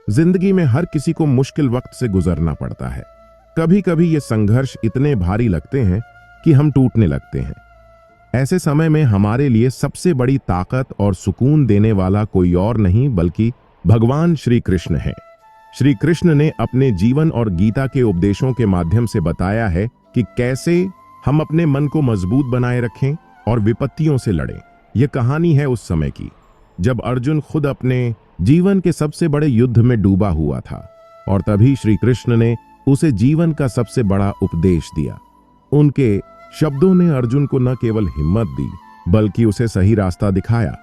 जिंदगी में हर किसी को मुश्किल वक्त से गुजरना पड़ता है। कभी कभी ये संघर्ष इतने भारी लगते हैं कि हम टूटने लगते हैं। ऐसे समय में हमारे लिए सबसे बड़ी ताकत और सुकून देने वाला कोई और नहीं बल्कि भगवान श्री कृष्ण है। श्री कृष्ण ने अपने जीवन और गीता के उपदेशों के माध्यम से बताया है कि कैसे हम अपने मन को मजबूत बनाए रखें और विपत्तियों से लड़ें। यह कहानी है उस समय की जब अर्जुन खुद अपने जीवन के सबसे बड़े युद्ध में डूबा हुआ था और तभी श्री कृष्ण ने उसे जीवन का सबसे बड़ा उपदेश दिया। उनके शब्दों ने अर्जुन को न केवल हिम्मत दी बल्कि उसे सही रास्ता दिखाया।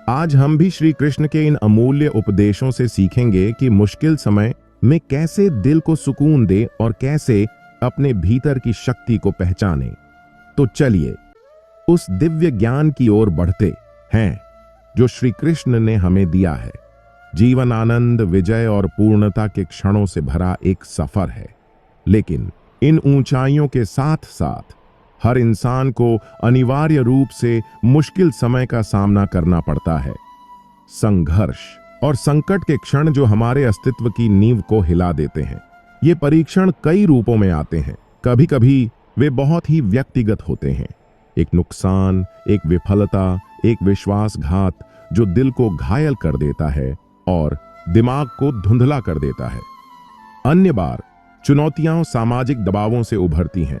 आज हम भी श्री कृष्ण के इन अमूल्य उपदेशों से सीखेंगे कि मुश्किल समय में कैसे दिल को सुकून दे और कैसे अपने भीतर की शक्ति को पहचाने। तो चलिए उस दिव्य ज्ञान की ओर बढ़ते हैं जो श्री कृष्ण ने हमें दिया है। जीवन आनंद, विजय और पूर्णता के क्षणों से भरा एक सफर है, लेकिन इन ऊंचाइयों के साथ साथ हर इंसान को अनिवार्य रूप से मुश्किल समय का सामना करना पड़ता है। संघर्ष और संकट के क्षण जो हमारे अस्तित्व की नींव को हिला देते हैं। ये परीक्षण कई रूपों में आते हैं। कभी कभी वे बहुत ही व्यक्तिगत होते हैं। एक नुकसान, एक विफलता, एक विश्वासघात जो दिल को घायल कर देता है और दिमाग को धुंधला कर देता है। अन्य बार चुनौतियां सामाजिक दबावों से उभरती हैं।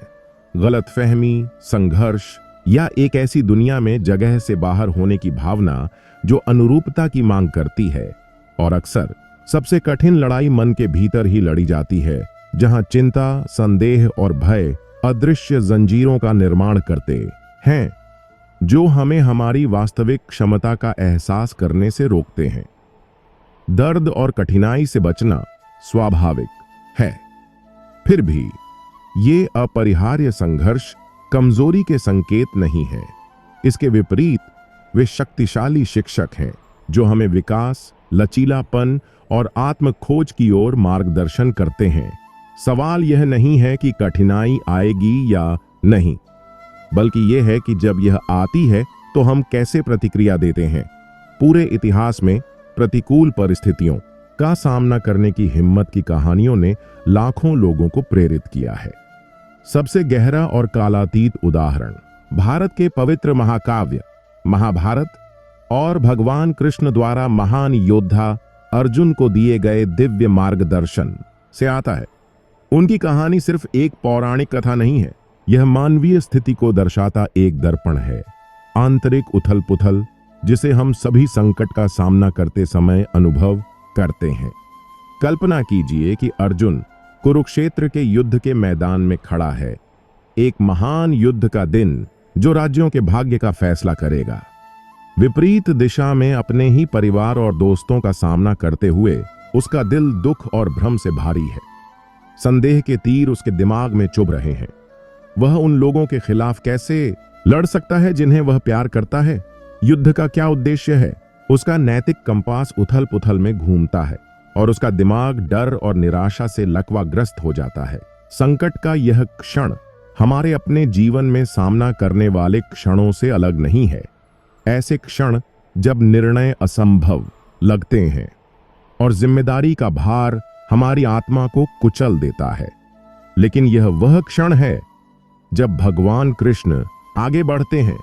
गलतफहमी, संघर्ष या एक ऐसी दुनिया में जगह से बाहर होने की भावना जो अनुरूपता की मांग करती है। और अक्सर सबसे कठिन लड़ाई मन के भीतर ही लड़ी जाती है, जहां चिंता, संदेह और भय अदृश्य जंजीरों का निर्माण करते हैं जो हमें हमारी वास्तविक क्षमता का एहसास करने से रोकते हैं। दर्द और कठिनाई से बचना स्वाभाविक है, फिर भी ये अपरिहार्य संघर्ष कमजोरी के संकेत नहीं है। इसके विपरीत वे शक्तिशाली शिक्षक हैं जो हमें विकास, लचीलापन और आत्म खोज की ओर मार्गदर्शन करते हैं। सवाल यह नहीं है कि कठिनाई आएगी या नहीं, बल्कि यह है कि जब यह आती है तो हम कैसे प्रतिक्रिया देते हैं। पूरे इतिहास में प्रतिकूल परिस्थितियों का सामना करने की हिम्मत की कहानियों ने लाखों लोगों को प्रेरित किया है। सबसे गहरा और कालातीत उदाहरण भारत के पवित्र महाकाव्य महाभारत और भगवान कृष्ण द्वारा महान योद्धा अर्जुन को दिए गए दिव्य मार्गदर्शन से आता है। उनकी कहानी सिर्फ एक पौराणिक कथा नहीं है, यह मानवीय स्थिति को दर्शाता एक दर्पण है। आंतरिक उथल पुथल जिसे हम सभी संकट का सामना करते समय अनुभव करते हैं। कल्पना कीजिए कि अर्जुन कुरुक्षेत्र के युद्ध के मैदान में खड़ा है, एक महान युद्ध का दिन जो राज्यों के भाग्य का फैसला करेगा। विपरीत दिशा में अपने ही परिवार और दोस्तों का सामना करते हुए उसका दिल दुख और भ्रम से भारी है। संदेह के तीर उसके दिमाग में चुभ रहे हैं। वह उन लोगों के खिलाफ कैसे लड़ सकता है जिन्हें वह प्यार करता है? युद्ध का क्या उद्देश्य है? उसका नैतिक कंपास उथल पुथल में घूमता है और उसका दिमाग डर और निराशा से लकवाग्रस्त हो जाता है। संकट का यह क्षण हमारे अपने जीवन में सामना करने वाले क्षणों से अलग नहीं है। ऐसे क्षण जब निर्णय असंभव लगते हैं और जिम्मेदारी का भार हमारी आत्मा को कुचल देता है, लेकिन यह वह क्षण है जब भगवान कृष्ण आगे बढ़ते हैं,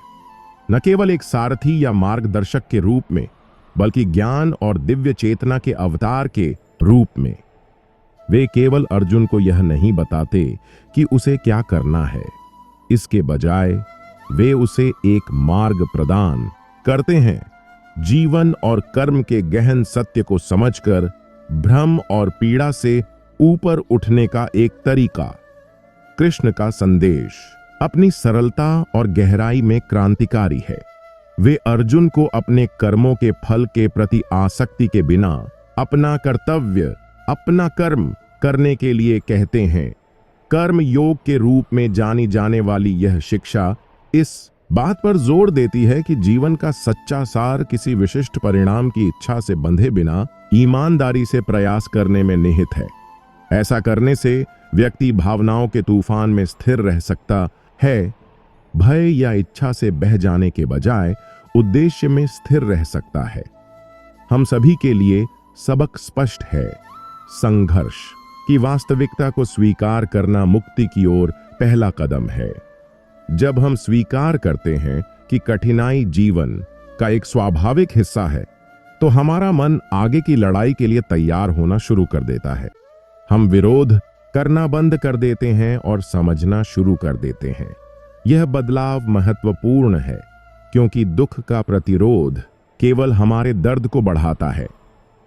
न केवल एक सारथी या मार्गदर्शक के रूप में बल्कि ज्ञान और दिव्य चेतना के अवतार के रूप में। वे केवल अर्जुन को यह नहीं बताते कि उसे क्या करना है, इसके बजाय वे उसे एक मार्ग प्रदान करते हैं। जीवन और कर्म के गहन सत्य को समझकर भ्रम और पीड़ा से ऊपर उठने का एक तरीका। कृष्ण का संदेश अपनी सरलता और गहराई में क्रांतिकारी है। वे अर्जुन को अपने कर्मों के फल के प्रति आसक्ति के बिना अपना कर्तव्य, अपना कर्म करने के लिए कहते हैं। कर्म योग के रूप में जानी जाने वाली यह शिक्षा इस बात पर जोर देती है कि जीवन का सच्चा सार किसी विशिष्ट परिणाम की इच्छा से बंधे बिना ईमानदारी से प्रयास करने में निहित है। ऐसा करने से व्यक्ति भावनाओं के तूफान में स्थिर रह सकता है, भय या इच्छा से बह जाने के बजाय उद्देश्य में स्थिर रह सकता है। हम सभी के लिए सबक स्पष्ट है। संघर्ष की वास्तविकता को स्वीकार करना मुक्ति की ओर पहला कदम है। जब हम स्वीकार करते हैं कि कठिनाई जीवन का एक स्वाभाविक हिस्सा है, तो हमारा मन आगे की लड़ाई के लिए तैयार होना शुरू कर देता है। हम विरोध करना बंद कर देते हैं और समझना शुरू कर देते हैं। यह बदलाव महत्वपूर्ण है, क्योंकि दुख का प्रतिरोध केवल हमारे दर्द को बढ़ाता है।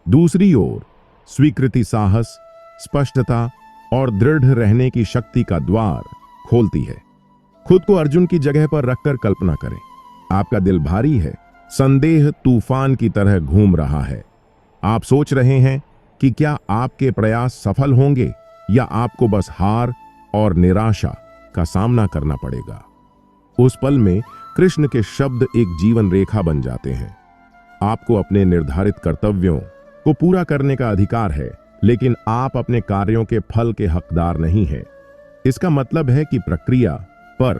दूसरी ओर स्वीकृति साहस, स्पष्टता और दृढ़ रहने की शक्ति का द्वार खोलती है। खुद को अर्जुन की जगह पर रखकर कल्पना करें। आपका दिल भारी है, संदेह तूफान की तरह घूम रहा है। आप सोच रहे हैं कि क्या आपके प्रयास सफल होंगे या आपको बस हार और निराशा का सामना करना पड़ेगा। उस पल में कृष्ण के शब्द एक जीवन रेखा बन जाते हैं। आपको अपने निर्धारित कर्तव्यों को पूरा करने का अधिकार है, लेकिन आप अपने कार्यों के फल के हकदार नहीं हैं। इसका मतलब है कि प्रक्रिया पर,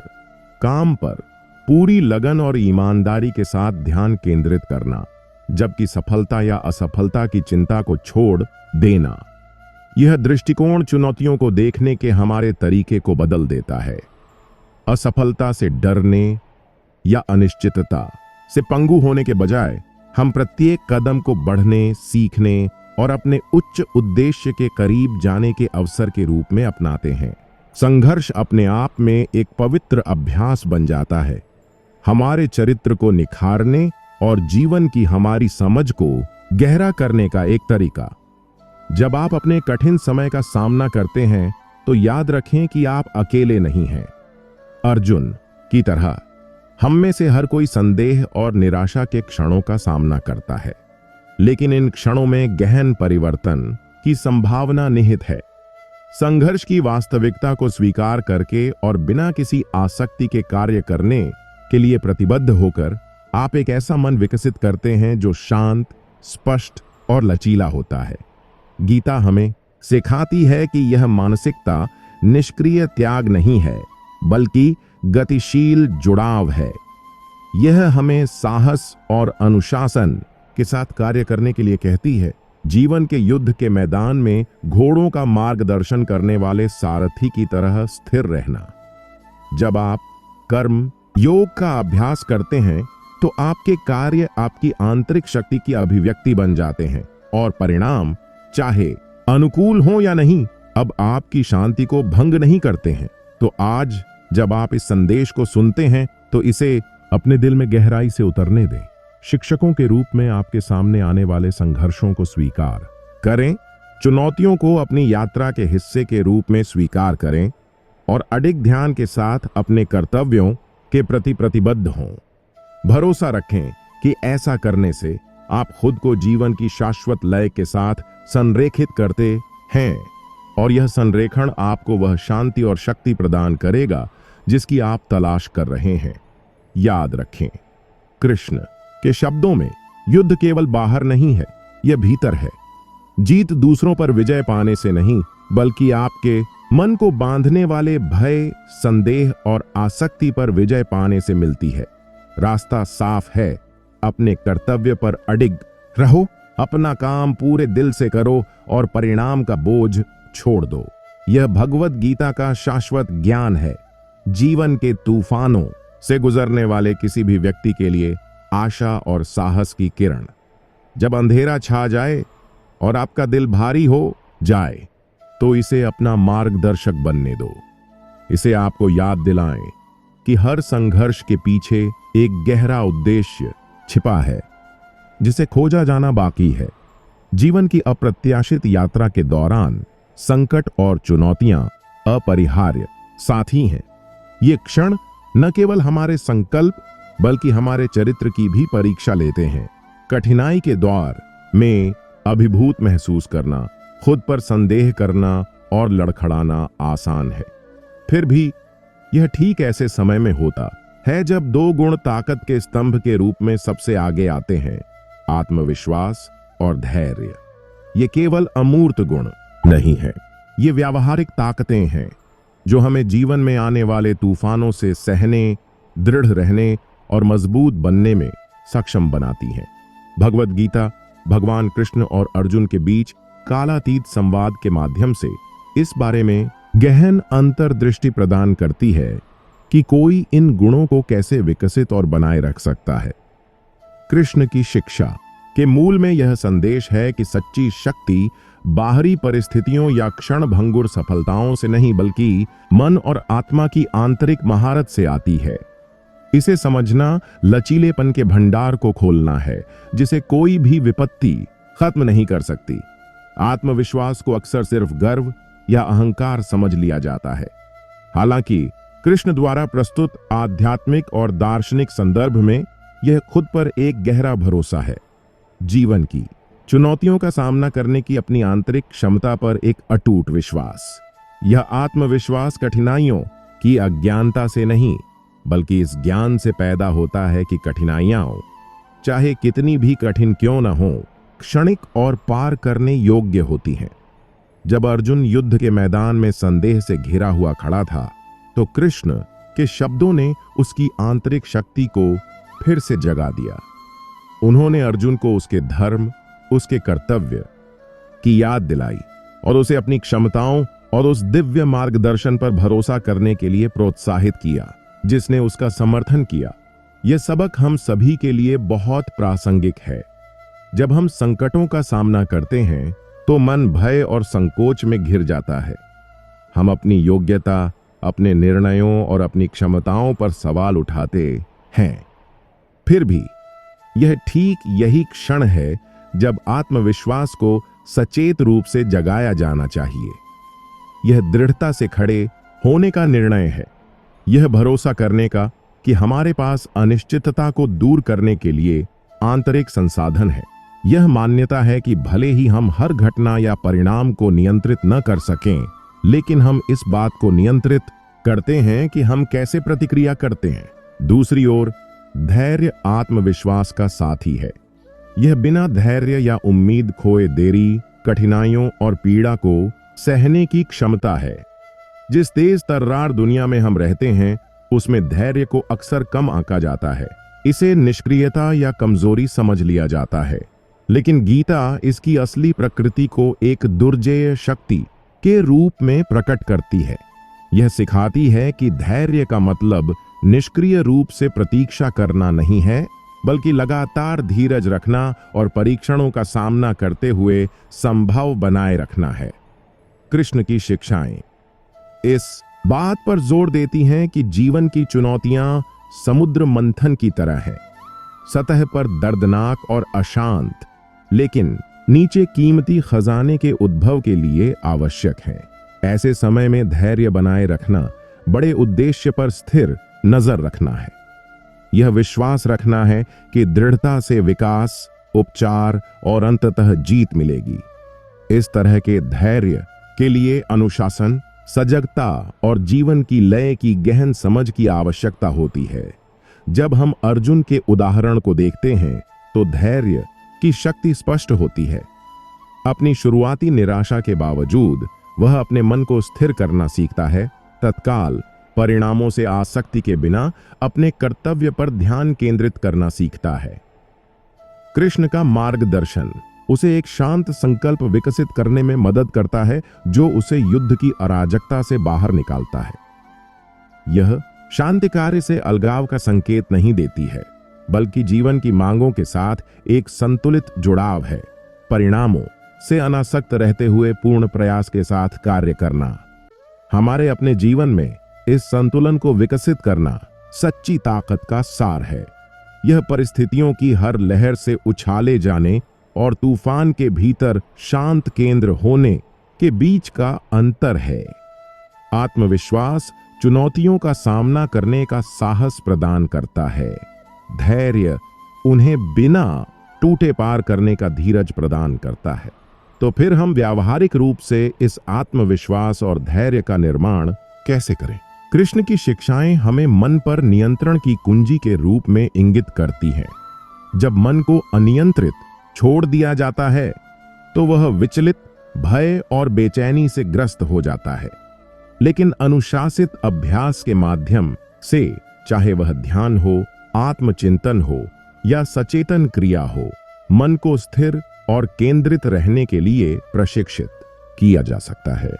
काम पर पूरी लगन और ईमानदारी के साथ ध्यान केंद्रित करना, जबकि सफलता या असफलता की चिंता को छोड़ देना। यह दृष्टिकोण चुनौतियों को देखने के हमारे तरीके को बदल देता है। असफलता से डरने या अनिश्चितता से पंगु होने के बजाय हम प्रत्येक कदम को बढ़ने, सीखने और अपने उच्च उद्देश्य के करीब जाने के अवसर के रूप में अपनाते हैं। संघर्ष अपने आप में एक पवित्र अभ्यास बन जाता है, हमारे चरित्र को निखारने और जीवन की हमारी समझ को गहरा करने का एक तरीका। जब आप अपने कठिन समय का सामना करते हैं, तो याद रखें कि आप अकेले नहीं हैं। अर्जुन की तरह हम में से हर कोई संदेह और निराशा के क्षणों का सामना करता है, लेकिन इन क्षणों में गहन परिवर्तन की संभावना निहित है। संघर्ष की वास्तविकता को स्वीकार करके और बिना किसी आसक्ति के कार्य करने के लिए प्रतिबद्ध होकर आप एक ऐसा मन विकसित करते हैं जो शांत, स्पष्ट और लचीला होता है। गीता हमें सिखाती है कि यह मानसिकता निष्क्रिय त्याग नहीं है, बल्कि गतिशील जुड़ाव है। यह हमें साहस और अनुशासन के साथ कार्य करने के लिए कहती है। जीवन के युद्ध के मैदान में घोड़ों का मार्गदर्शन करने वाले सारथी की तरह स्थिर रहना। जब आप कर्म योग का अभ्यास करते हैं, तो आपके कार्य आपकी आंतरिक शक्ति की अभिव्यक्ति बन जाते हैं और परिणाम चाहे अनुकूल हो या नहीं, अब आपकी शांति को भंग नहीं करते हैं। तो आज जब आप इस संदेश को सुनते हैं, तो इसे अपने दिल में गहराई से उतरने दें। शिक्षकों के रूप में आपके सामने आने वाले संघर्षों को स्वीकार करें, चुनौतियों को अपनी यात्रा के हिस्से के रूप में स्वीकार करें और अडिग ध्यान के साथ अपने कर्तव्यों के प्रति प्रतिबद्ध हों। भरोसा रखें कि ऐसा करने से आप खुद को जीवन की शाश्वत लय के साथ संरेखित करते हैं और यह संरेखण आपको वह शांति और शक्ति प्रदान करेगा जिसकी आप तलाश कर रहे हैं। याद रखें, कृष्ण के शब्दों में युद्ध केवल बाहर नहीं है, यह भीतर है। जीत दूसरों पर विजय पाने से नहीं, बल्कि आपके मन को बांधने वाले भय, संदेह और आसक्ति पर विजय पाने से मिलती है। रास्ता साफ है, अपने कर्तव्य पर अडिग रहो, अपना काम पूरे दिल से करो और परिणाम का बोझ छोड़ दो। यह भगवत गीता का शाश्वत ज्ञान है, जीवन के तूफानों से गुजरने वाले किसी भी व्यक्ति के लिए आशा और साहस की किरण। जब अंधेरा छा जाए और आपका दिल भारी हो जाए, तो इसे अपना मार्गदर्शक बनने दो। इसे आपको याद दिलाएं कि हर संघर्ष के पीछे एक गहरा उद्देश्य छिपा है, जिसे खोजा जाना बाकी है। जीवन की अप्रत्याशित यात्रा के दौरान संकट और चुनौतियां अपरिहार्य साथी हैं। ये क्षण न केवल हमारे संकल्प बल्कि हमारे चरित्र की भी परीक्षा लेते हैं। कठिनाई के द्वार में अभिभूत महसूस करना, खुद पर संदेह करना और लड़खड़ाना आसान है। फिर भी यह ठीक ऐसे समय में होता है जब दो गुण ताकत के स्तंभ के रूप में सबसे आगे आते हैं, आत्मविश्वास और धैर्य। ये केवल अमूर्त गुण नहीं है, ये व्यावहारिक ताकतें हैं जो हमें जीवन में आने वाले तूफानों से सहने, दृढ़ रहने और मजबूत बनने में सक्षम बनाती हैं। भगवत गीता भगवान कृष्ण और अर्जुन के बीच कालातीत संवाद के माध्यम से इस बारे में गहन अंतर्दृष्टि प्रदान करती है कि कोई इन गुणों को कैसे विकसित और बनाए रख सकता है। कृष्ण की शिक्षा के मूल में यह संदेश है कि सच्ची शक्ति बाहरी परिस्थितियों या क्षणभंगुर सफलताओं से नहीं बल्कि मन और आत्मा की आंतरिक महारत से आती है। इसे समझना लचीलेपन के भंडार को खोलना है जिसे कोई भी विपत्ति खत्म नहीं कर सकती। आत्मविश्वास को अक्सर सिर्फ गर्व या अहंकार समझ लिया जाता है। हालांकि कृष्ण द्वारा प्रस्तुत आध्यात्मिक और दार्शनिक संदर्भ में यह खुद पर एक गहरा भरोसा है, जीवन की चुनौतियों का सामना करने की अपनी आंतरिक क्षमता पर एक अटूट विश्वास। यह आत्मविश्वास कठिनाइयों की अज्ञानता से नहीं बल्कि इस ज्ञान से पैदा होता है कि कठिनाइयां चाहे कितनी भी कठिन क्यों न हो, क्षणिक और पार करने योग्य होती हैं। जब अर्जुन युद्ध के मैदान में संदेह से घिरा हुआ खड़ा था तो कृष्ण के शब्दों ने उसकी आंतरिक शक्ति को फिर से जगा दिया। उन्होंने अर्जुन को उसके धर्म, उसके कर्तव्य की याद दिलाई और उसे अपनी क्षमताओं और उस दिव्य मार्गदर्शन पर भरोसा करने के लिए प्रोत्साहित किया जिसने उसका समर्थन किया। यह सबक हम सभी के लिए बहुत प्रासंगिक है। जब हम संकटों का सामना करते हैं तो मन भय और संकोच में घिर जाता है। हम अपनी योग्यता, अपने निर्णयों और अपनी क्षमताओं पर सवाल उठाते हैं। फिर भी यह ठीक यही क्षण है जब आत्मविश्वास को सचेत रूप से जगाया जाना चाहिए। यह दृढ़ता से खड़े होने का निर्णय है, यह भरोसा करने का कि हमारे पास अनिश्चितता को दूर करने के लिए आंतरिक संसाधन है। यह मान्यता है कि भले ही हम हर घटना या परिणाम को नियंत्रित न कर सकें, लेकिन हम इस बात को नियंत्रित करते हैं कि हम कैसे प्रतिक्रिया करते हैं। दूसरी ओर धैर्य आत्मविश्वास का साथी है। यह बिना धैर्य या उम्मीद खोए देरी, कठिनाइयों और पीड़ा को सहने की क्षमता है। जिस तेज तर्रार दुनिया में हम रहते हैं उसमें धैर्य को अक्सर कम आंका जाता है। इसे निष्क्रियता या कमजोरी समझ लिया जाता है, लेकिन गीता इसकी असली प्रकृति को एक दुर्जेय शक्ति के रूप में प्रकट करती है। यह सिखाती है कि धैर्य का मतलब निष्क्रिय रूप से प्रतीक्षा करना नहीं है, बल्कि लगातार धीरज रखना और परीक्षणों का सामना करते हुए संभव बनाए रखना है। कृष्ण की शिक्षाएं इस बात पर जोर देती हैं कि जीवन की चुनौतियां समुद्र मंथन की तरह है, सतह पर दर्दनाक और अशांत, लेकिन नीचे कीमती खजाने के उद्भव के लिए आवश्यक है। ऐसे समय में धैर्य बनाए रखना बड़े उद्देश्य पर स्थिर नजर रखना है। यह विश्वास रखना है कि दृढ़ता से विकास, उपचार और अंततः जीत मिलेगी। इस तरह के धैर्य के लिए अनुशासन, सजगता और जीवन की लय की गहन समझ की आवश्यकता होती है। जब हम अर्जुन के उदाहरण को देखते हैं तो धैर्य की शक्ति स्पष्ट होती है। अपनी शुरुआती निराशा के बावजूद वह अपने मन को स्थिर करना सीखता है, तत्काल परिणामों से आसक्ति के बिना अपने कर्तव्य पर ध्यान केंद्रित करना सीखता है। कृष्ण का मार्गदर्शन उसे एक शांत संकल्प विकसित करने में मदद करता है जो उसे युद्ध की अराजकता से बाहर निकालता है। यह शांति कार्य से अलगाव का संकेत नहीं देती है, बल्कि जीवन की मांगों के साथ एक संतुलित जुड़ाव है। परिणामों से अनासक्त रहते हुए पूर्ण प्रयास के साथ कार्य करना। हमारे अपने जीवन में इस संतुलन को विकसित करना सच्ची ताकत का सार है। यह परिस्थितियों की हर लहर से उछाले जाने और तूफान के भीतर शांत केंद्र होने के बीच का अंतर है। आत्मविश्वास चुनौतियों का सामना करने का साहस प्रदान करता है। धैर्य उन्हें बिना टूटे पार करने का धीरज प्रदान करता है। तो फिर हम व्यावहारिक रूप से इस आत्मविश्वास और धैर्य का निर्माण कैसे करें? कृष्ण की शिक्षाएं हमें मन पर नियंत्रण की कुंजी के रूप में इंगित करती हैं। जब मन को अनियंत्रित छोड़ दिया जाता है तो वह विचलित, भय और बेचैनी से ग्रस्त हो जाता है। लेकिन अनुशासित अभ्यास के माध्यम से, चाहे वह ध्यान हो, आत्मचिंतन हो या सचेतन क्रिया हो, मन को स्थिर, और केंद्रित रहने के लिए प्रशिक्षित किया जा सकता है।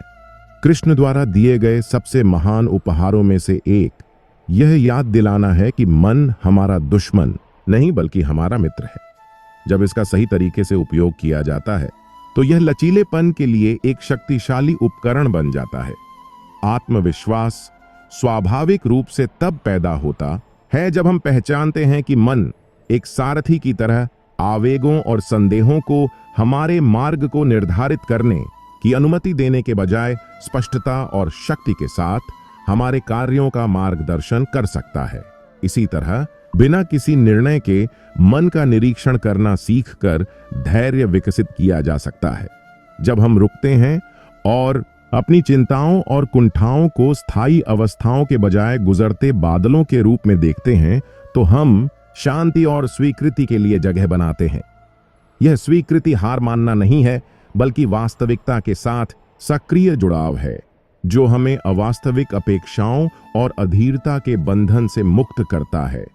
कृष्ण द्वारा दिए गए सबसे महान उपहारों में से एक यह याद दिलाना है कि मन हमारा दुश्मन नहीं बल्कि हमारा मित्र है। जब इसका सही तरीके से उपयोग किया जाता है तो यह लचीलेपन के लिए एक शक्तिशाली उपकरण बन जाता है। आत्मविश्वास स्वाभाविक रूप से तब पैदा होता है जब हम पहचानते हैं कि मन एक सारथी की तरह आवेगों और संदेहों को हमारे मार्ग को निर्धारित करने की अनुमति देने के बजाय स्पष्टता और शक्ति के साथ हमारे कार्यों का मार्गदर्शन कर सकता है। इसी तरह बिना किसी निर्णय के मन का निरीक्षण करना सीखकर धैर्य विकसित किया जा सकता है। जब हम रुकते हैं और अपनी चिंताओं और कुंठाओं को स्थायी अवस्थाओं के बजाय गुजरते बादलों के रूप में देखते हैं तो हम शांति और स्वीकृति के लिए जगह बनाते हैं। यह स्वीकृति हार मानना नहीं है बल्कि वास्तविकता के साथ सक्रिय जुड़ाव है जो हमें अवास्तविक अपेक्षाओं और अधीरता के बंधन से मुक्त करता है।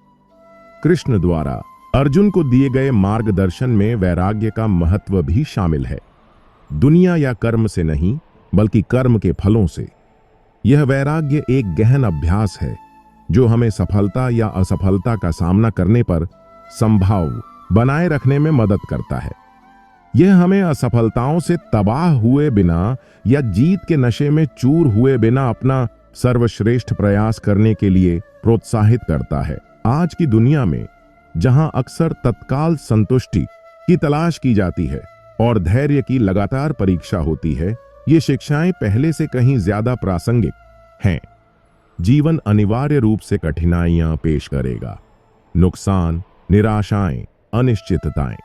कृष्ण द्वारा अर्जुन को दिए गए मार्गदर्शन में वैराग्य का महत्व भी शामिल है। दुनिया या कर्म से नहीं बल्कि कर्म के फलों से। यह वैराग्य एक गहन अभ्यास है जो हमें सफलता या असफलता का सामना करने पर संभाव बनाए रखने में मदद करता है। यह हमें असफलताओं से तबाह हुए बिना या जीत के नशे में चूर हुए बिना अपना सर्वश्रेष्ठ प्रयास करने के लिए प्रोत्साहित करता है। आज की दुनिया में जहां अक्सर तत्काल संतुष्टि की तलाश की जाती है और धैर्य की लगातार परीक्षा होती है, ये शिक्षाएं पहले से कहीं ज्यादा प्रासंगिक हैं। जीवन अनिवार्य रूप से कठिनाइयां पेश करेगा, नुकसान, निराशाएं, अनिश्चितताएं।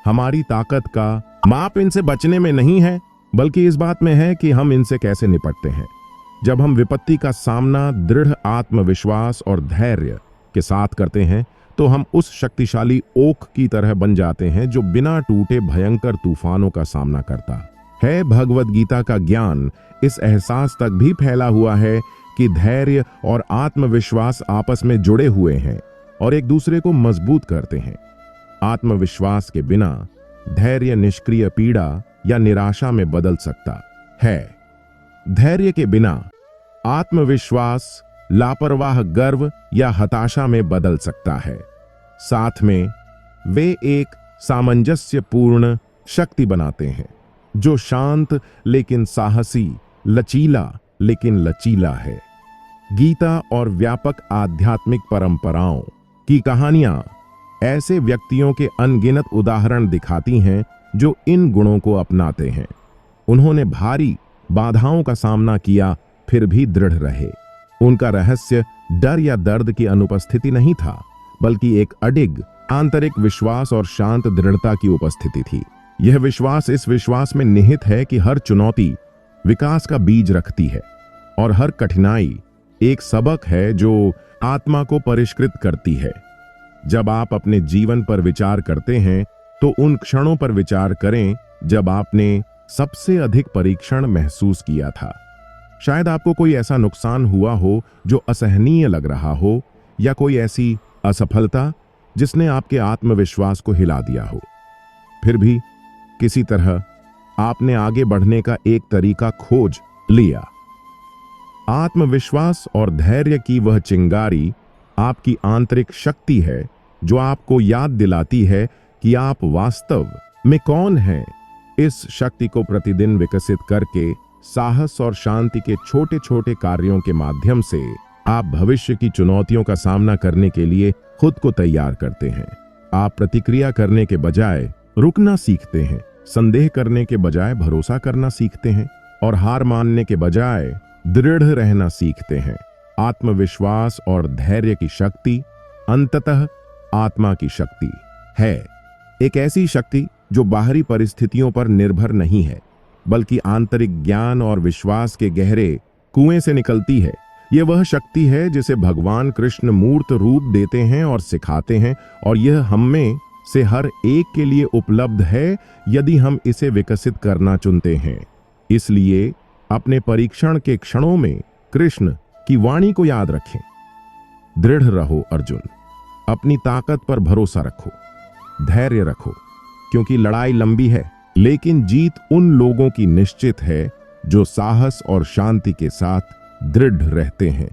हमारी ताकत का माप इनसे बचने में नहीं है बल्कि इस बात में है कि हम इनसे कैसे निपटते हैं। जब हम विपत्ति का सामना दृढ़ आत्मविश्वास और धैर्य के साथ करते हैं तो हम उस शक्तिशाली ओक की तरह बन जाते हैं जो बिना टूटे भयंकर तूफानों का सामना करता है। भगवद गीता का ज्ञान इस एहसास तक भी फैला हुआ है कि धैर्य और आत्मविश्वास आपस में जुड़े हुए हैं और एक दूसरे को मजबूत करते हैं। आत्मविश्वास के बिना धैर्य निष्क्रिय पीड़ा या निराशा में बदल सकता है। धैर्य के बिना आत्मविश्वास लापरवाह गर्व या हताशा में बदल सकता है। साथ में वे एक सामंजस्यपूर्ण शक्ति बनाते हैं जो शांत लेकिन साहसी, लचीला लेकिन लचीला है। गीता और व्यापक आध्यात्मिक परंपराओं की कहानियां ऐसे व्यक्तियों के अनगिनत उदाहरण दिखाती हैं जो इन गुणों को अपनाते हैं। उन्होंने भारी बाधाओं का सामना किया फिर भी दृढ़ रहे। उनका रहस्य डर या दर्द की अनुपस्थिति नहीं था बल्कि एक अडिग आंतरिक विश्वास और शांत दृढ़ता की उपस्थिति थी। यह विश्वास इस विश्वास में निहित है कि हर चुनौती विकास का बीज रखती है और हर कठिनाई एक सबक है जो आत्मा को परिष्कृत करती है। जब आप अपने जीवन पर विचार करते हैं तो उन क्षणों पर विचार करें जब आपने सबसे अधिक परीक्षण महसूस किया था। शायद आपको कोई ऐसा नुकसान हुआ हो जो असहनीय लग रहा हो या कोई ऐसी असफलता जिसने आपके आत्मविश्वास को हिला दिया हो। फिर भी किसी तरह आपने आगे बढ़ने का एक तरीका खोज लिया। आत्मविश्वास और धैर्य की वह चिंगारी आपकी आंतरिक शक्ति है जो आपको याद दिलाती है कि आप वास्तव में कौन हैं। इस शक्ति को प्रतिदिन विकसित करके साहस और शांति के छोटे छोटे कार्यों के माध्यम से आप भविष्य की चुनौतियों का सामना करने के लिए खुद को तैयार करते हैं। आप प्रतिक्रिया करने के बजाय रुकना सीखते हैं, संदेह करने के बजाय भरोसा करना सीखते हैं और हार मानने के बजाय दृढ़ रहना सीखते हैं। आत्मविश्वास और धैर्य की शक्ति अंततः आत्मा की शक्ति है, एक ऐसी शक्ति जो बाहरी परिस्थितियों पर निर्भर नहीं है बल्कि आंतरिक ज्ञान और विश्वास के गहरे कुएं से निकलती है। यह वह शक्ति है जिसे भगवान कृष्ण मूर्त रूप देते हैं और सिखाते हैं और यह हम में से हर एक के लिए उपलब्ध है यदि हम इसे विकसित करना चुनते हैं। इसलिए अपने परीक्षण के क्षणों में कृष्ण की वाणी को याद रखें। दृढ़ रहो अर्जुन, अपनी ताकत पर भरोसा रखो, धैर्य रखो, क्योंकि लड़ाई लंबी है, लेकिन जीत उन लोगों की निश्चित है जो साहस और शांति के साथ दृढ़ रहते हैं।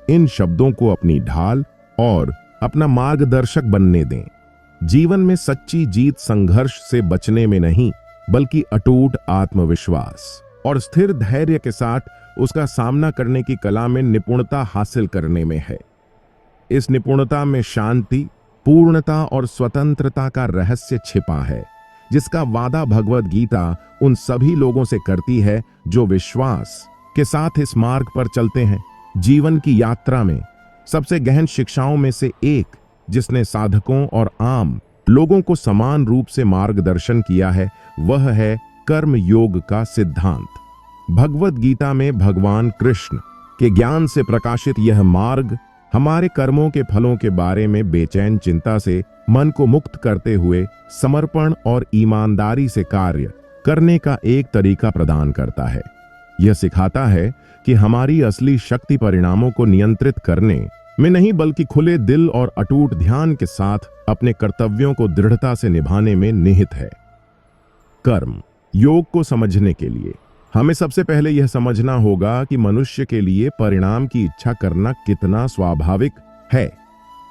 इन शब्दों को अपनी ढाल और अपना मार्गदर्शक बनने दें। जीवन में सच्ची जीत संघर्ष से बचने में नहीं, बल्कि अटूट आत्मविश्वास और स्थिर धैर्य के साथ उसका सामना करने की कला में निपुणता हासिल करने में है। इस निपुणता में शांति, पूर्णता और स्वतंत्रता का रहस्य छिपा है, जिसका वादा भगवद गीता उन सभी लोगों से करती है जो विश्वास के साथ इस मार्ग पर चलते हैं। जीवन की यात्रा में सबसे गहन शिक्षाओं में से एक, जिसने साधकों और आम लोगों को समान रूप से मार्गदर्शन किया है, वह है कर्म योग का सिद्धांत। भगवद गीता में भगवान कृष्ण के ज्ञान से प्रकाशित यह मार्ग हमारे कर्मों के फलों के बारे में बेचैन चिंता से मन को मुक्त करते हुए समर्पण और ईमानदारी से कार्य करने का एक तरीका प्रदान करता है। यह सिखाता है कि हमारी असली शक्ति परिणामों को नियंत्रित करने में नहीं, बल्कि खुले दिल और अटूट ध्यान के साथ अपने कर्तव्यों को दृढ़ता से निभाने में निहित है। कर्म योग को समझने के लिए हमें सबसे पहले यह समझना होगा कि मनुष्य के लिए परिणाम की इच्छा करना कितना स्वाभाविक है।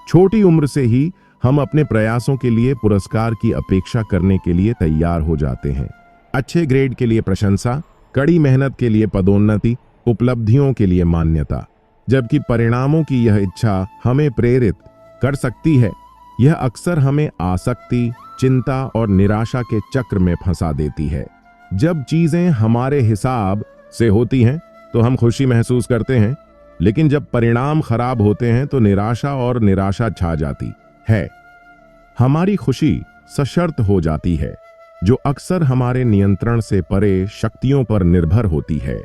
छोटी उम्र से ही हम अपने प्रयासों के लिए पुरस्कार की अपेक्षा करने के लिए तैयार हो जाते हैं। अच्छे ग्रेड के लिए प्रशंसा, कड़ी मेहनत के लिए पदोन्नति, उपलब्धियों के लिए मान्यता। जबकि परिणामों की यह इच्छा हमें प्रेरित कर सकती है, यह अक्सर हमें आसक्ति, चिंता और निराशा के चक्र में फंसा देती है। जब चीजें हमारे हिसाब से होती हैं तो हम खुशी महसूस करते हैं, लेकिन जब परिणाम खराब होते हैं तो निराशा छा जाती है। हमारी खुशी सशर्त हो जाती है, जो अक्सर हमारे नियंत्रण से परे शक्तियों पर निर्भर होती है।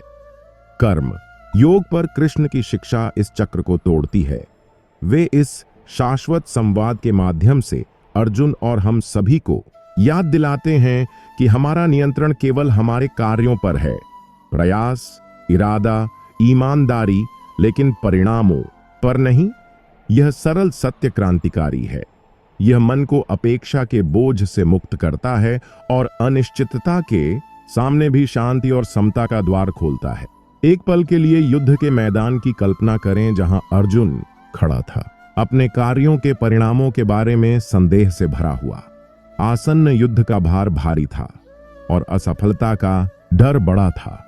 कर्म योग पर कृष्ण की शिक्षा इस चक्र को तोड़ती है। वे इस शाश्वत संवाद के माध्यम से अर्जुन और हम सभी को याद दिलाते हैं कि हमारा नियंत्रण केवल हमारे कार्यों पर है, प्रयास, इरादा, ईमानदारी, लेकिन परिणामों पर नहीं। यह सरल सत्य क्रांतिकारी है। यह मन को अपेक्षा के बोझ से मुक्त करता है और अनिश्चितता के सामने भी शांति और समता का द्वार खोलता है। एक पल के लिए युद्ध के मैदान की कल्पना करें जहां अर्जुन खड़ा था, अपने कार्यों के परिणामों के बारे में संदेह से भरा हुआ। आसन्न युद्ध का भार भारी था और असफलता का डर बड़ा था।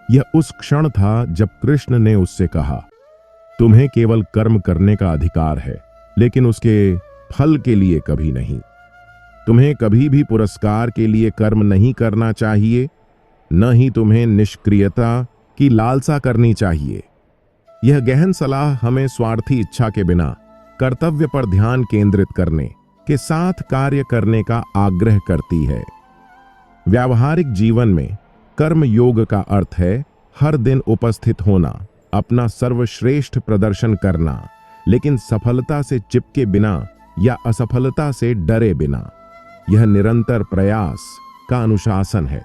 यह उस क्षण था जब कृष्ण ने उससे कहा, तुम्हें केवल कर्म करने का अधिकार है, लेकिन उसके फल के लिए कभी नहीं। तुम्हें कभी भी पुरस्कार के लिए कर्म नहीं करना चाहिए, न ही तुम्हें निष्क्रियता की लालसा करनी चाहिए। यह गहन सलाह हमें स्वार्थी इच्छा के बिना कर्तव्य पर ध्यान केंद्रित करने के साथ कार्य करने का आग्रह करती है। व्यावहारिक जीवन में कर्म योग का अर्थ है हर दिन उपस्थित होना, अपना सर्वश्रेष्ठ प्रदर्शन करना, लेकिन सफलता से चिपके बिना या असफलता से डरे बिना। यह निरंतर प्रयास का अनुशासन है,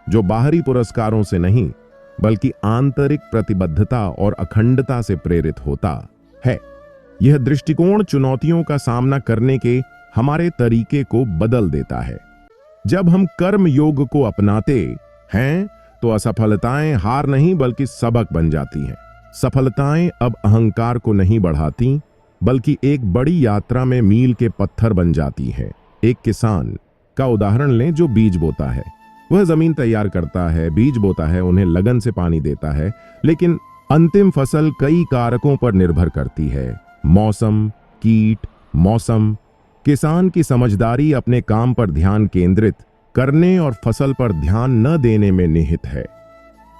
जो बाहरी पुरस्कारों से नहीं, बल्कि आंतरिक प्रतिबद्धता और अखंडता से प्रेरित होता है। यह दृष्टिकोण चुनौतियों का सामना करने के हमारे तरीके को बदल देता है। जब हम कर्म योग को अपनाते हैं तो असफलताएं हार नहीं, बल्कि सबक बन जाती हैं। सफलताएं अब अहंकार को नहीं बढ़ाती, बल्कि एक बड़ी यात्रा में मील के पत्थर बन जाती हैं। एक किसान का उदाहरण लें जो बीज बोता है। वह जमीन तैयार करता है, बीज बोता है, उन्हें लगन से पानी देता है, लेकिन अंतिम फसल कई कारकों पर निर्भर करती है। मौसम, कीट, मौसम। किसान की समझदारी अपने काम पर ध्यान केंद्रित करने और फसल पर ध्यान न देने में निहित है।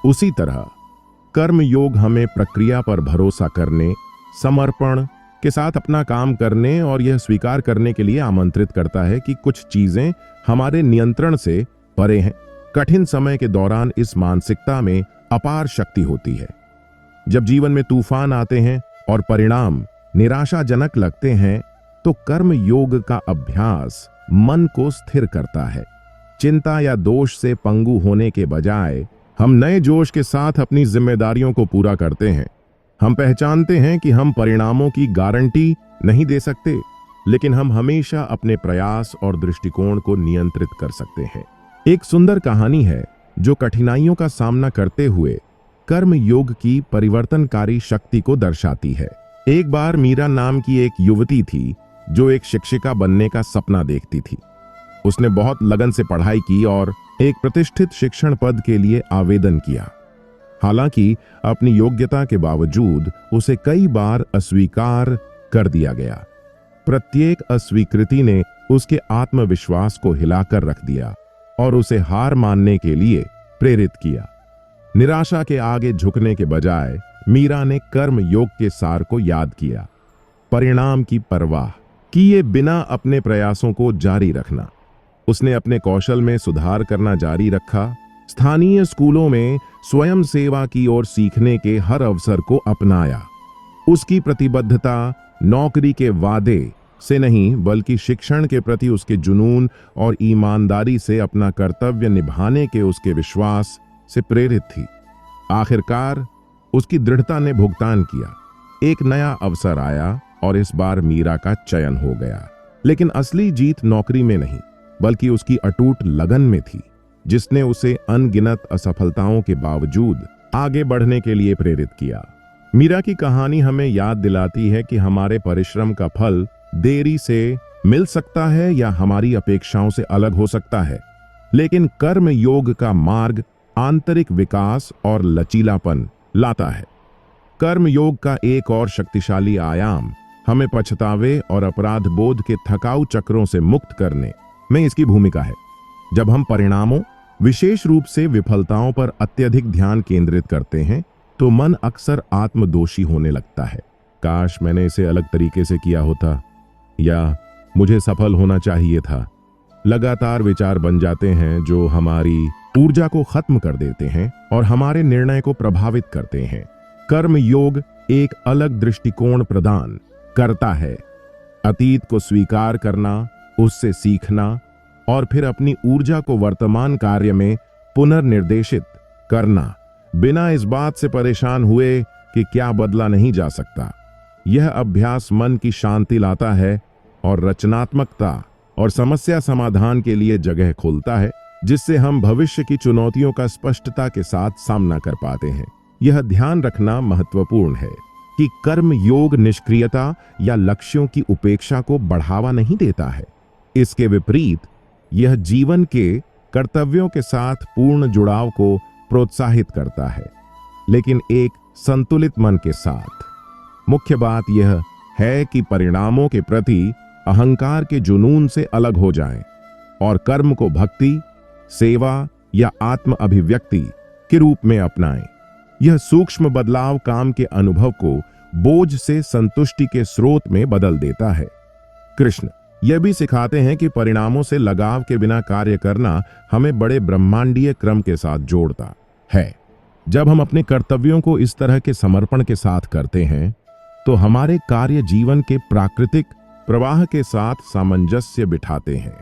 उसी तरह कर्म योग हमें प्रक्रिया पर भरोसा करने, समर्पण के साथ अपना काम करने और यह स्वीकार करने के लिए आमंत्रित करता है कि कुछ चीजें हमारे नियंत्रण से परे हैं। कठिन समय के दौरान इस मानसिकता में अपार शक्ति होती है। जब जीवन में तूफान आते हैं और परिणाम निराशाजनक लगते हैं, तो कर्म योग का अभ्यास मन को स्थिर करता है। चिंता या दोष से पंगु होने के बजाय हम नए जोश के साथ अपनी जिम्मेदारियों को पूरा करते हैं। हम पहचानते हैं कि हम परिणामों की गारंटी नहीं दे सकते, लेकिन हम हमेशा अपने प्रयास और दृष्टिकोण को नियंत्रित कर सकते हैं। एक सुंदर कहानी है जो कठिनाइयों का सामना करते हुए कर्म योग की परिवर्तनकारी शक्ति को दर्शाती है। एक बार मीरा नाम की एक युवती थी जो एक शिक्षिका बनने का सपना देखती थी। उसने बहुत लगन से पढ़ाई की और एक प्रतिष्ठित शिक्षण पद के लिए आवेदन किया। हालांकि अपनी योग्यता के बावजूद उसे कई बार अस्वीकार कर दिया गया। प्रत्येक अस्वीकृति ने उसके आत्मविश्वास को हिलाकर रख दिया और उसे हार मानने के लिए प्रेरित किया। निराशा के आगे झुकने के बजाय मीरा ने कर्म योग के सार को याद किया। परिणाम की परवाह किए बिना अपने प्रयासों को जारी रखना। उसने अपने कौशल में सुधार करना जारी रखा। स्थानीय स्कूलों में स्वयं सेवा की और सीखने के हर अवसर को अपनाया। उसकी प्रतिबद्धता नौकरी के वादे से नहीं बल्कि शिक्षण के प्रति उसके जुनून और ईमानदारी से अपना कर्तव्य निभाने के उसके विश्वास से प्रेरित थी। आखिरकार उसकी दृढ़ता ने भुगतान किया। एक नया अवसर आया और इस बार मीरा का चयन हो गया। लेकिन असली जीत नौकरी में नहीं बल्कि उसकी अटूट लगन में थी, जिसने उसे अनगिनत असफलताओं के बावजूद आगे बढ़ने के लिए प्रेरित किया। मीरा की कहानी हमें याद दिलाती है कि हमारे परिश्रम का फल देरी से मिल सकता है या हमारी अपेक्षाओं से अलग हो सकता है, लेकिन कर्म योग का मार्ग आंतरिक विकास और लचीलापन लाता है। कर्म योग का एक और शक्तिशाली आयाम हमें पछतावे और अपराध बोध के थकाऊ चक्रों से मुक्त करने में इसकी भूमिका है। जब हम परिणामों, विशेष रूप से विफलताओं पर अत्यधिक ध्यान केंद्रित करते हैं तो मन अक्सर आत्मदोषी होने लगता है। काश मैंने इसे अलग तरीके से किया होता, या मुझे सफल होना चाहिए था। लगातार विचार बन जाते हैं जो हमारी ऊर्जा को खत्म कर देते हैं और हमारे निर्णय को प्रभावित करते हैं। कर्म योग एक अलग दृष्टिकोण प्रदान करता है। अतीत को स्वीकार करना, उससे सीखना और फिर अपनी ऊर्जा को वर्तमान कार्य में पुनर्निर्देशित करना, बिना इस बात से परेशान हुए कि क्या बदला नहीं जा सकता। यह अभ्यास मन की शांति लाता है और रचनात्मकता और समस्या समाधान के लिए जगह खोलता है, जिससे हम भविष्य की चुनौतियों का स्पष्टता के साथ सामना कर पाते हैं। यह ध्यान रखना महत्वपूर्ण है कि कर्म योग निष्क्रियता या लक्ष्यों की उपेक्षा को बढ़ावा नहीं देता है। इसके विपरीत यह जीवन के कर्तव्यों के साथ पूर्ण जुड़ाव को प्रोत्साहित करता है, लेकिन एक संतुलित मन के साथ। मुख्य बात यह है कि परिणामों के प्रति अहंकार के जुनून से अलग हो जाएं और कर्म को भक्ति, सेवा या आत्म अभिव्यक्ति के रूप में अपनाएं। यह सूक्ष्म बदलाव काम के अनुभव को बोझ से संतुष्टि के स्रोत में बदल देता है। कृष्ण यह भी सिखाते हैं कि परिणामों से लगाव के बिना कार्य करना हमें बड़े ब्रह्मांडीय क्रम के साथ जोड़ता है। जब हम अपने कर्तव्यों को इस तरह के समर्पण के साथ करते हैं तो हमारे कार्य जीवन के प्राकृतिक प्रवाह के साथ सामंजस्य बिठाते हैं।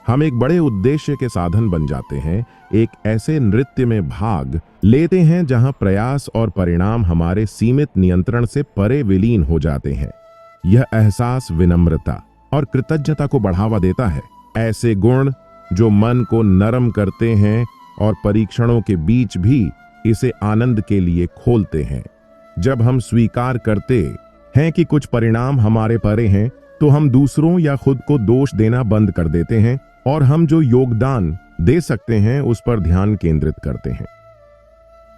हम एक बड़े उद्देश्य के साधन बन जाते हैं, एक ऐसे नृत्य में भाग लेते हैं जहां प्रयास और परिणाम हमारे सीमित नियंत्रण से परे विलीन हो जाते हैं। यह एहसास विनम्रता और कृतज्ञता को बढ़ावा देता है। ऐसे गुण जो मन को नरम करते हैं और परीक्षणों के बीच भी इसे आनंद के लिए खोलते हैं। जब हम स्वीकार करते हैं कि कुछ परिणाम हमारे परे हैं तो हम दूसरों या खुद को दोष देना बंद कर देते हैं और हम जो योगदान दे सकते हैं उस पर ध्यान केंद्रित करते हैं।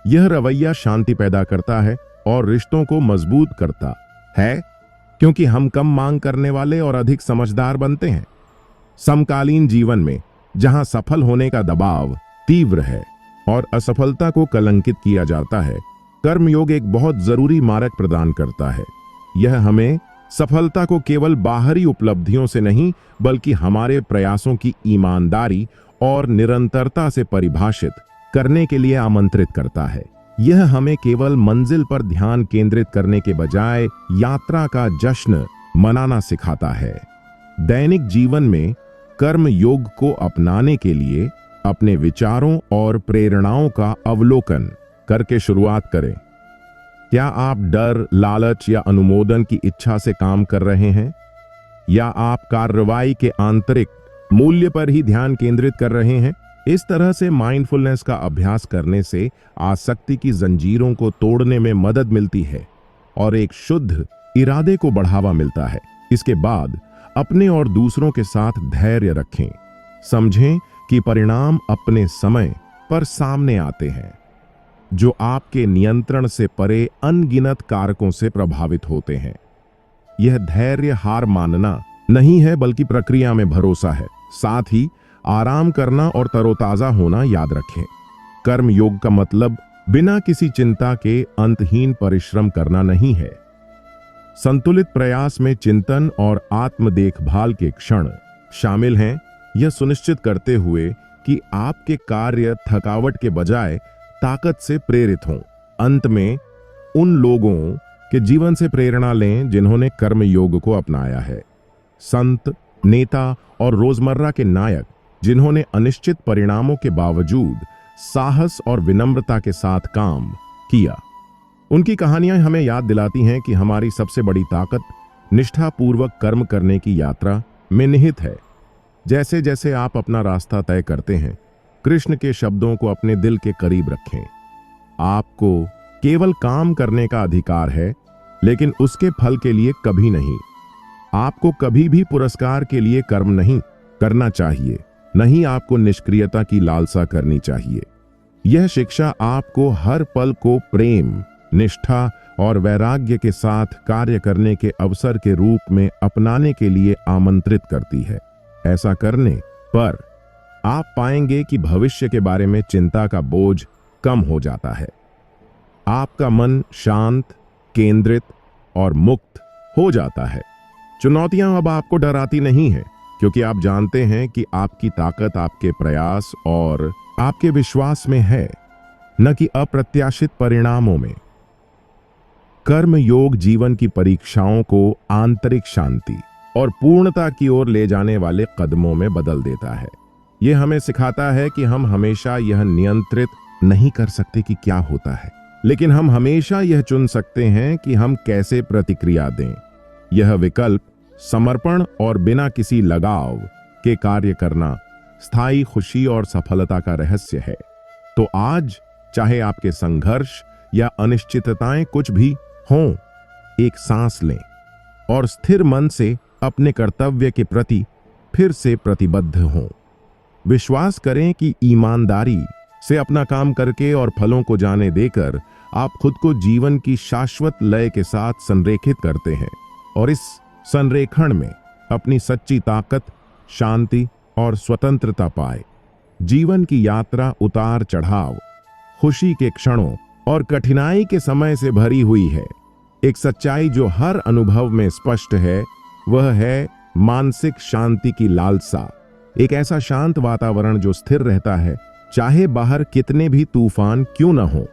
यह रवैया शांति पैदा करता है और रिश्तों को मजबूत करता है, क्योंकि हम कम मांग करने वाले और अधिक समझदार बनते हैं। समकालीन जीवन में जहां सफल होने का दबाव तीव्र है और असफलता को कलंकित किया जाता है, कर्मयोग एक बहुत जरूरी मार्ग प्रदान करता है। यह हमें सफलता को केवल बाहरी उपलब्धियों से नहीं बल्कि हमारे प्रयासों की ईमानदारी और निरंतरता से परिभाषित करने के लिए आमंत्रित करता है। यह हमें केवल मंजिल पर ध्यान केंद्रित करने के बजाय यात्रा का जश्न मनाना सिखाता है। दैनिक जीवन में कर्म योग को अपनाने के लिए अपने विचारों और प्रेरणाओं का अवलोकन करके शुरुआत करें। क्या आप डर, लालच या अनुमोदन की इच्छा से काम कर रहे हैं, या आप कार्रवाई के आंतरिक मूल्य पर ही ध्यान केंद्रित कर रहे हैं? इस तरह से माइंडफुलनेस का अभ्यास करने से आसक्ति की जंजीरों को तोड़ने में मदद मिलती है और एक शुद्ध इरादे को बढ़ावा मिलता है। इसके बाद अपने और दूसरों के साथ धैर्य रखें। समझें कि परिणाम अपने समय पर सामने आते हैं, जो आपके नियंत्रण से परे अनगिनत कारकों से प्रभावित होते हैं। यह धैर्य हार मानना नहीं है, बल्कि प्रक्रिया में भरोसा है। साथ ही आराम करना और तरोताजा होना याद रखें। कर्म योग का मतलब बिना किसी चिंता के अंतहीन परिश्रम करना नहीं है। संतुलित प्रयास में चिंतन और आत्म देखभाल के क्षण शामिल हैं, यह सुनिश्चित करते हुए कि आपके कार्य थकावट के बजाय ताकत से प्रेरित हों। अंत में उन लोगों के जीवन से प्रेरणा लें जिन्होंने कर्म योग को अपनाया है। संत, नेता और रोजमर्रा के नायक जिन्होंने अनिश्चित परिणामों के बावजूद साहस और विनम्रता के साथ काम किया। उनकी कहानियां हमें याद दिलाती हैं कि हमारी सबसे बड़ी ताकत निष्ठापूर्वक कर्म करने की यात्रा में निहित है। जैसे जैसे आप अपना रास्ता तय करते हैं, कृष्ण के शब्दों को अपने दिल के करीब रखें। आपको केवल काम करने का अधिकार है, लेकिन उसके फल के लिए कभी नहीं। आपको कभी भी पुरस्कार के लिए कर्म नहीं करना चाहिए, नहीं आपको निष्क्रियता की लालसा करनी चाहिए। यह शिक्षा आपको हर पल को प्रेम, निष्ठा और वैराग्य के साथ कार्य करने के अवसर के रूप में अपनाने के लिए आमंत्रित करती है। ऐसा करने पर आप पाएंगे कि भविष्य के बारे में चिंता का बोझ कम हो जाता है। आपका मन शांत, केंद्रित और मुक्त हो जाता है। चुनौतियां अब आपको डराती नहीं हैं, क्योंकि आप जानते हैं कि आपकी ताकत आपके प्रयास और आपके विश्वास में है, न कि अप्रत्याशित परिणामों में। कर्म योग जीवन की परीक्षाओं को आंतरिक शांति और पूर्णता की ओर ले जाने वाले कदमों में बदल देता है। यह हमें सिखाता है कि हम हमेशा यह नियंत्रित नहीं कर सकते कि क्या होता है, लेकिन हम हमेशा यह चुन सकते हैं कि हम कैसे प्रतिक्रिया दें। यह विकल्प समर्पण और बिना किसी लगाव के कार्य करना स्थायी खुशी और सफलता का रहस्य है। तो आज चाहे आपके संघर्ष या अनिश्चितताएं कुछ भी हों, एक सांस लें और स्थिर मन से अपने कर्तव्य के प्रति फिर से प्रतिबद्ध हों। विश्वास करें कि ईमानदारी से अपना काम करके और फलों को जाने देकर आप खुद को जीवन की शाश्वत लय के साथ संरेखित करते हैं और इस संरेखण में अपनी सच्ची ताकत, शांति और स्वतंत्रता पाए। जीवन की यात्रा उतार चढ़ाव, खुशी के क्षणों और कठिनाई के समय से भरी हुई है। एक सच्चाई जो हर अनुभव में स्पष्ट है, वह है मानसिक शांति की लालसा। एक ऐसा शांत वातावरण जो स्थिर रहता है, चाहे बाहर कितने भी तूफान क्यों न हो।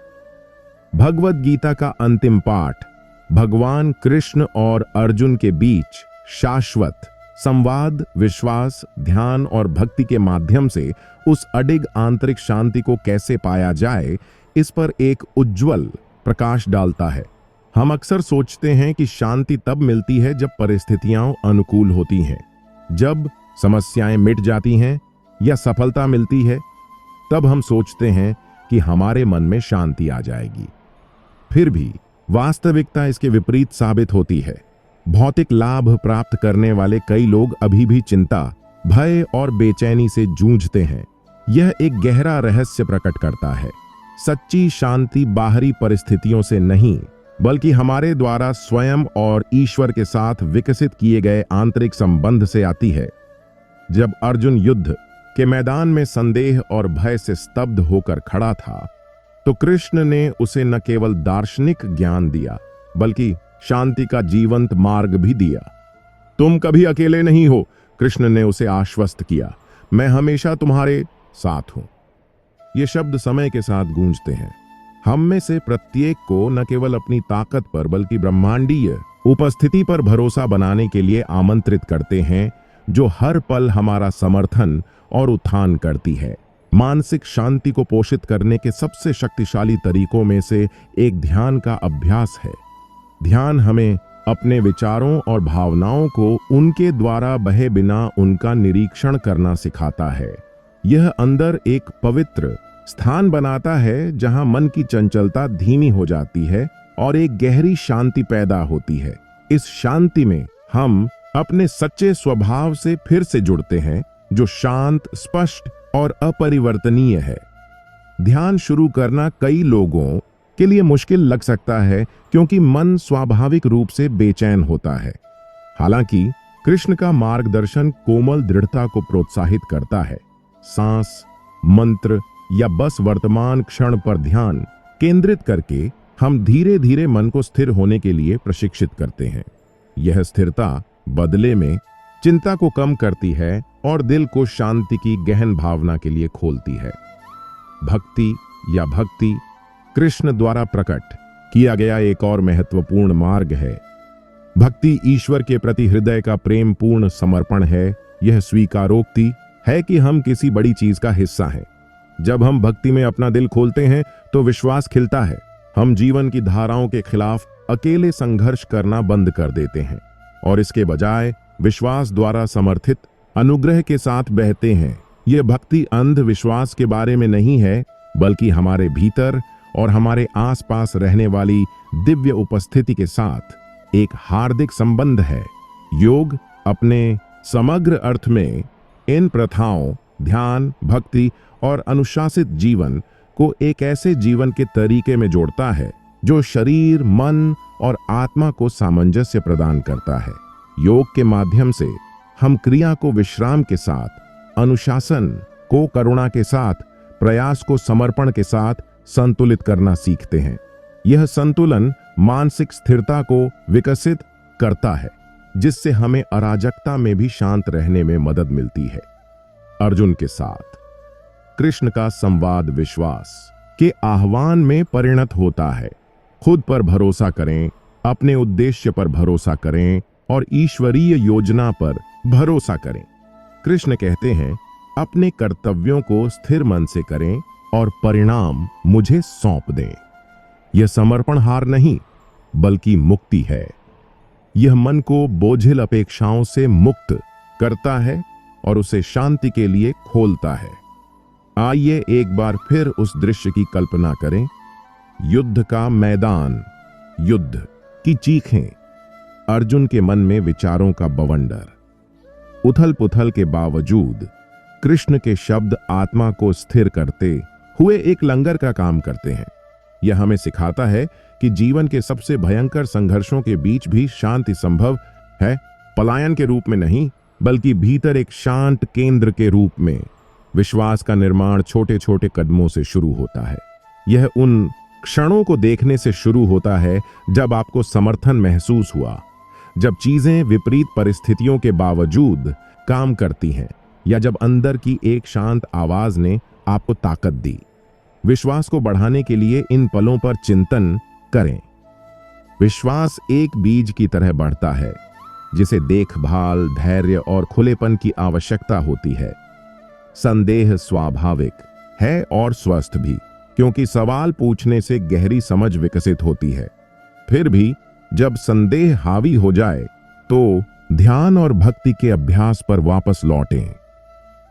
भगवद गीता का अंतिम पाठ भगवान कृष्ण और अर्जुन के बीच शाश्वत संवाद, विश्वास, ध्यान और भक्ति के माध्यम से उस अडिग आंतरिक शांति को कैसे पाया जाए, इस पर एक उज्जवल प्रकाश डालता है। हम अक्सर सोचते हैं कि शांति तब मिलती है जब परिस्थितियां अनुकूल होती हैं, जब समस्याएं मिट जाती हैं या सफलता मिलती है, तब हम सोचते हैं कि हमारे मन में शांति आ जाएगी। फिर भी वास्तविकता इसके विपरीत साबित होती है। भौतिक लाभ प्राप्त करने वाले कई लोग अभी भी चिंता, भय और बेचैनी से जूझते हैं। यह एक गहरा रहस्य प्रकट करता है। सच्ची शांति बाहरी परिस्थितियों से नहीं, बल्कि हमारे द्वारा स्वयं और ईश्वर के साथ विकसित किए गए आंतरिक संबंध से आती है। जब अर्जुन युद्ध के मैदान में संदेह और भय से स्तब्ध होकर खड़ा था, तो कृष्ण ने उसे न केवल दार्शनिक ज्ञान दिया, बल्कि शांति का जीवंत मार्ग भी दिया। तुम कभी अकेले नहीं हो, कृष्ण ने उसे आश्वस्त किया। मैं हमेशा तुम्हारे साथ हूं। ये शब्द समय के साथ गूंजते हैं। हम में से प्रत्येक को न केवल अपनी ताकत पर, बल्कि ब्रह्मांडीय उपस्थिति पर भरोसा बनाने के लिए आमंत्रित करते हैं, जो हर पल हमारा समर्थन और उत्थान करती है। मानसिक शांति को पोषित करने के सबसे शक्तिशाली तरीकों में से एक ध्यान का अभ्यास है। ध्यान हमें अपने विचारों और भावनाओं को उनके द्वारा बहे बिना उनका निरीक्षण करना सिखाता है। यह अंदर एक पवित्र स्थान बनाता है जहां मन की चंचलता धीमी हो जाती है और एक गहरी शांति पैदा होती है। इस शांति में हम अपने सच्चे स्वभाव से फिर से जुड़ते हैं, जो शांत, स्पष्ट और अपरिवर्तनीय है। ध्यान शुरू करना कई लोगों के लिए मुश्किल लग सकता है क्योंकि मन स्वाभाविक रूप से बेचैन होता है। हालांकि कृष्ण का मार्गदर्शन कोमल दृढ़ता को प्रोत्साहित करता है। सांस, मंत्र या बस वर्तमान क्षण पर ध्यान केंद्रित करके हम धीरे धीरे मन को स्थिर होने के लिए प्रशिक्षित करते हैं। यह स्थिरता बदले में चिंता को कम करती है और दिल को शांति की गहन भावना के लिए खोलती है। भक्ति या भक्ति कृष्ण द्वारा प्रकट किया गया एक और महत्वपूर्ण मार्ग है। भक्ति ईश्वर के प्रति हृदय का प्रेम पूर्ण समर्पण है। यह स्वीकारोक्ति है कि हम किसी बड़ी चीज का हिस्सा हैं। जब हम भक्ति में अपना दिल खोलते हैं तो विश्वास खिलता है। हम जीवन की धाराओं के खिलाफ अकेले संघर्ष करना बंद कर देते हैं और इसके बजाय विश्वास द्वारा समर्थित अनुग्रह के साथ बहते हैं। यह भक्ति अंधविश्वास के बारे में नहीं है, बल्कि हमारे भीतर और हमारे आसपास रहने वाली दिव्य उपस्थिति के साथ एक हार्दिक संबंध है। योग अपने समग्र अर्थ में इन प्रथाओं, ध्यान, भक्ति और अनुशासित जीवन को एक ऐसे जीवन के तरीके में जोड़ता है जो शरीर, मन और आत्मा को सामंजस्य प्रदान करता है। योग के माध्यम से हम क्रिया को विश्राम के साथ, अनुशासन को करुणा के साथ, प्रयास को समर्पण के साथ संतुलित करना सीखते हैं। यह संतुलन मानसिक स्थिरता को विकसित करता है, जिससे हमें अराजकता में भी शांत रहने में मदद मिलती है। अर्जुन के साथ कृष्ण का संवाद विश्वास के आह्वान में परिणत होता है। खुद पर भरोसा करें, अपने उद्देश्य पर भरोसा करें और ईश्वरीय योजना पर भरोसा करें। कृष्ण कहते हैं, अपने कर्तव्यों को स्थिर मन से करें और परिणाम मुझे सौंप दें। यह समर्पण हार नहीं, बल्कि मुक्ति है। यह मन को बोझिल अपेक्षाओं से मुक्त करता है और उसे शांति के लिए खोलता है। आइए एक बार फिर उस दृश्य की कल्पना करें। युद्ध का मैदान, युद्ध की चीखें, अर्जुन के मन में विचारों का बवंडर। उथल पुथल के बावजूद कृष्ण के शब्द आत्मा को स्थिर करते हुए एक लंगर का काम करते हैं। यह हमें सिखाता है कि जीवन के सबसे भयंकर संघर्षों के बीच भी शांति संभव है, पलायन के रूप में नहीं, बल्कि भीतर एक शांत केंद्र के रूप में। विश्वास का निर्माण छोटे छोटे कदमों से शुरू होता है। यह उन क्षणों को देखने से शुरू होता है जब आपको समर्थन महसूस हुआ, जब चीजें विपरीत परिस्थितियों के बावजूद काम करती हैं, या जब अंदर की एक शांत आवाज ने आपको ताकत दी। विश्वास को बढ़ाने के लिए इन पलों पर चिंतन करें। विश्वास एक बीज की तरह बढ़ता है, जिसे देखभाल, धैर्य और खुलेपन की आवश्यकता होती है। संदेह स्वाभाविक है और स्वस्थ भी, क्योंकि सवाल पूछने से गहरी समझ विकसित होती है। फिर भी जब संदेह हावी हो जाए तो ध्यान और भक्ति के अभ्यास पर वापस लौटें।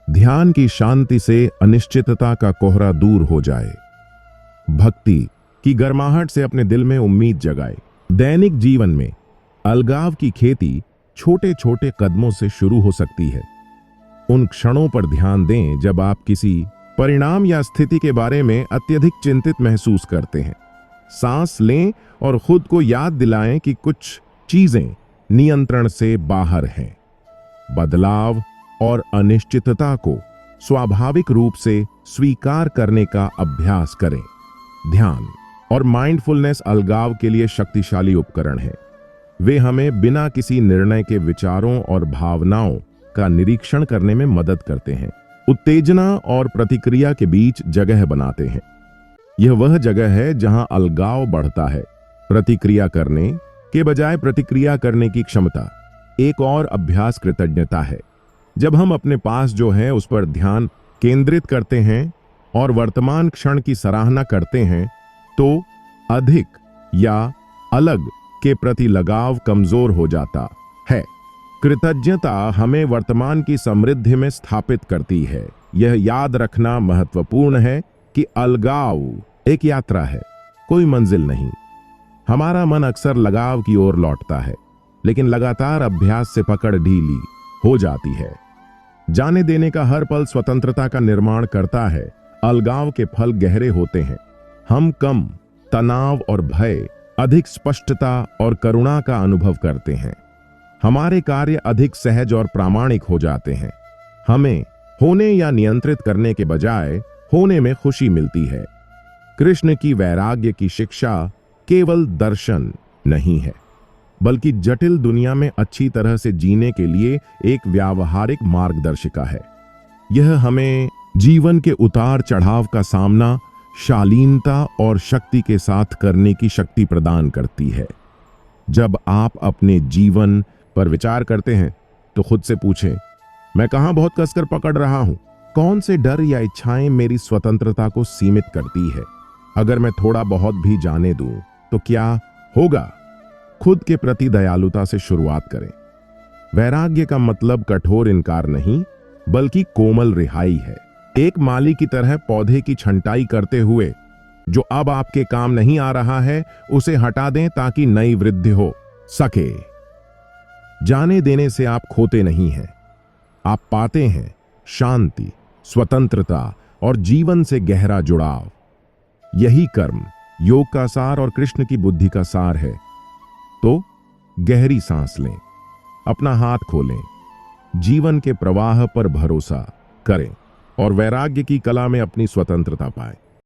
ध्यान की शांति से अनिश्चितता का कोहरा दूर हो जाए। भक्ति की गर्माहट से अपने दिल में उम्मीद जगाए। दैनिक जीवन में अलगाव की खेती छोटे छोटे कदमों से शुरू हो सकती है। उन क्षणों पर ध्यान दें जब आप किसी परिणाम या स्थिति के बारे में अत्यधिक चिंतित महसूस करते हैं। सांस लें और खुद को याद दिलाएं कि कुछ चीजें नियंत्रण से बाहर हैं। बदलाव और अनिश्चितता को स्वाभाविक रूप से स्वीकार करने का अभ्यास करें। ध्यान और माइंडफुलनेस अलगाव के लिए शक्तिशाली उपकरण हैं। वे हमें बिना किसी निर्णय के विचारों और भावनाओं का निरीक्षण करने में मदद करते हैं, उत्तेजना और प्रतिक्रिया के बीच जगह बनाते हैं। यह वह जगह है जहां अलगाव बढ़ता है। प्रतिक्रिया करने के बजाय प्रतिक्रिया करने की क्षमता। एक और अभ्यास कृतज्ञता है। जब हम अपने पास जो है उस पर ध्यान केंद्रित करते हैं और वर्तमान क्षण की सराहना करते हैं, तो अधिक या अलग के प्रति लगाव कमजोर हो जाता है। कृतज्ञता हमें वर्तमान की समृद्धि में स्थापित करती है। यह याद रखना महत्वपूर्ण है कि अलगाव एक यात्रा है, कोई मंजिल नहीं। हमारा मन अक्सर लगाव की ओर लौटता है, लेकिन लगातार अभ्यास से पकड़ ढीली हो जाती है। जाने देने का हर पल स्वतंत्रता का निर्माण करता है। अलगाव के फल गहरे होते हैं। हम कम तनाव और भय, अधिक स्पष्टता और करुणा का अनुभव करते हैं। हमारे कार्य अधिक सहज और प्रामाणिक हो जाते हैं। हमें होने या नियंत्रित करने के बजाय होने में खुशी मिलती है। कृष्ण की वैराग्य की शिक्षा केवल दर्शन नहीं है, बल्कि जटिल दुनिया में अच्छी तरह से जीने के लिए एक व्यावहारिक मार्गदर्शिका है। यह हमें जीवन के उतार चढ़ाव का सामना शालीनता और शक्ति के साथ करने की शक्ति प्रदान करती है। जब आप अपने जीवन पर विचार करते हैं तो खुद से पूछें, मैं कहां बहुत कसकर पकड़ रहा हूं? कौन से डर या इच्छाएं मेरी स्वतंत्रता को सीमित करती है? अगर मैं थोड़ा बहुत भी जाने दूं तो क्या होगा? खुद के प्रति दयालुता से शुरुआत करें। वैराग्य का मतलब कठोर इनकार नहीं, बल्कि कोमल रिहाई है। एक माली की तरह पौधे की छंटाई करते हुए जो अब आपके काम नहीं आ रहा है उसे हटा दें ताकि नई वृद्धि हो सके। जाने देने से आप खोते नहीं हैं, आप पाते हैं शांति, स्वतंत्रता और जीवन से गहरा जुड़ाव। यही कर्म योग का सार और कृष्ण की बुद्धि का सार है। तो गहरी सांस लें, अपना हाथ खोलें, जीवन के प्रवाह पर भरोसा करें और वैराग्य की कला में अपनी स्वतंत्रता पाएं।